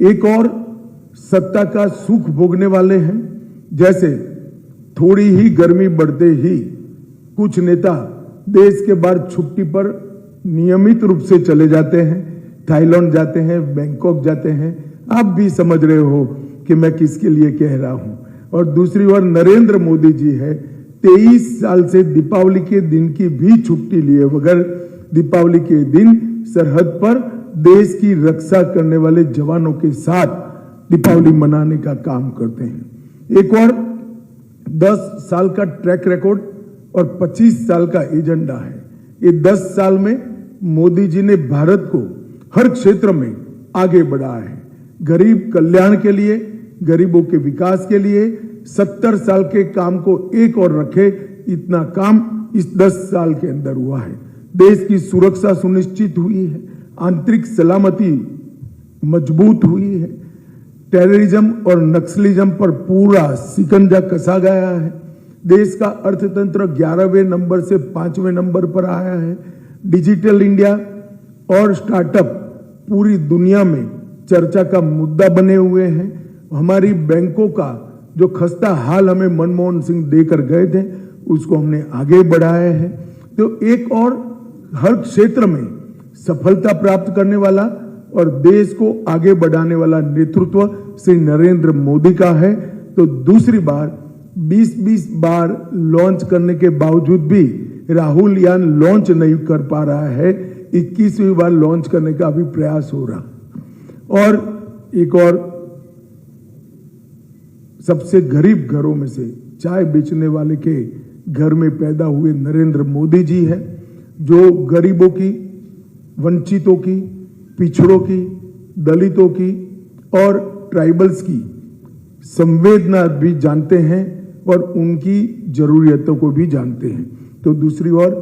एक और सत्ता का सुख भोगने वाले हैं। जैसे थोड़ी ही गर्मी बढ़ते ही कुछ नेता देश के बाहर छुट्टी पर नियमित रूप से चले जाते हैं, थाईलैंड जाते हैं, बैंकॉक जाते हैं। आप भी समझ रहे हो कि मैं किसके लिए कह रहा हूं। और दूसरी ओर नरेंद्र मोदी जी है, 23 साल से दीपावली के दिन की भी छुट्टी लिए बगैर दीपावली के दिन सरहद पर देश की रक्षा करने वाले जवानों के साथ दीपावली मनाने का काम करते हैं। एक और 10 साल का ट्रैक रिकॉर्ड और 25 साल का एजेंडा है। ये 10 साल में मोदी जी ने भारत को हर क्षेत्र में आगे बढ़ाया है। गरीब कल्याण के लिए, गरीबों के विकास के लिए 70 साल के काम को एक और रखे, इतना काम इस 10 साल के अंदर हुआ है। देश की सुरक्षा सुनिश्चित हुई है, आंतरिक सलामती मजबूत हुई है, टेररिज्म और नक्सलिज्म पर पूरा शिकंजा कसा गया है। देश का अर्थतंत्र 11वें नंबर से 5वें नंबर पर आया है। डिजिटल इंडिया और स्टार्टअप पूरी दुनिया में चर्चा का मुद्दा बने हुए हैं। हमारी बैंकों का जो खस्ता हाल हमें मनमोहन सिंह देकर गए थे, उसको हमने आगे बढ़ाया है। तो एक और हर क्षेत्र में सफलता प्राप्त करने वाला और देश को आगे बढ़ाने वाला नेतृत्व श्री नरेंद्र मोदी का है। तो दूसरी बार 20-20 बार लॉन्च करने के बावजूद भी राहुल यान लॉन्च नहीं कर पा रहा है, 21वीं बार लॉन्च करने का अभी प्रयास हो रहा। और एक और सबसे गरीब घरों में से चाय बेचने वाले के घर में पैदा हुए नरेंद्र मोदी जी है, जो गरीबों की, वंचितों की, पिछड़ों की, दलितों की और ट्राइबल्स की संवेदना भी जानते हैं और उनकी जरूरियतों को भी जानते हैं। तो दूसरी ओर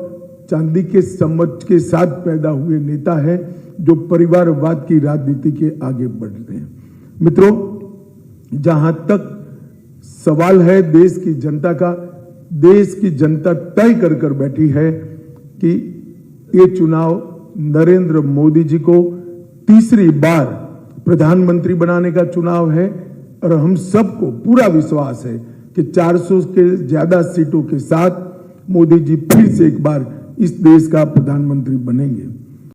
चांदी के समझ के साथ पैदा हुए नेता है, जो परिवारवाद की राजनीति के आगे बढ़ते हैं। मित्रों, जहां तक सवाल है देश की जनता का, देश की जनता तय कर कर बैठी है कि ये चुनाव नरेंद्र मोदी जी को तीसरी बार प्रधानमंत्री बनाने का चुनाव है। और हम सबको पूरा विश्वास है कि 400 के ज्यादा सीटों के साथ मोदी जी फिर से एक बार इस देश का प्रधानमंत्री बनेंगे।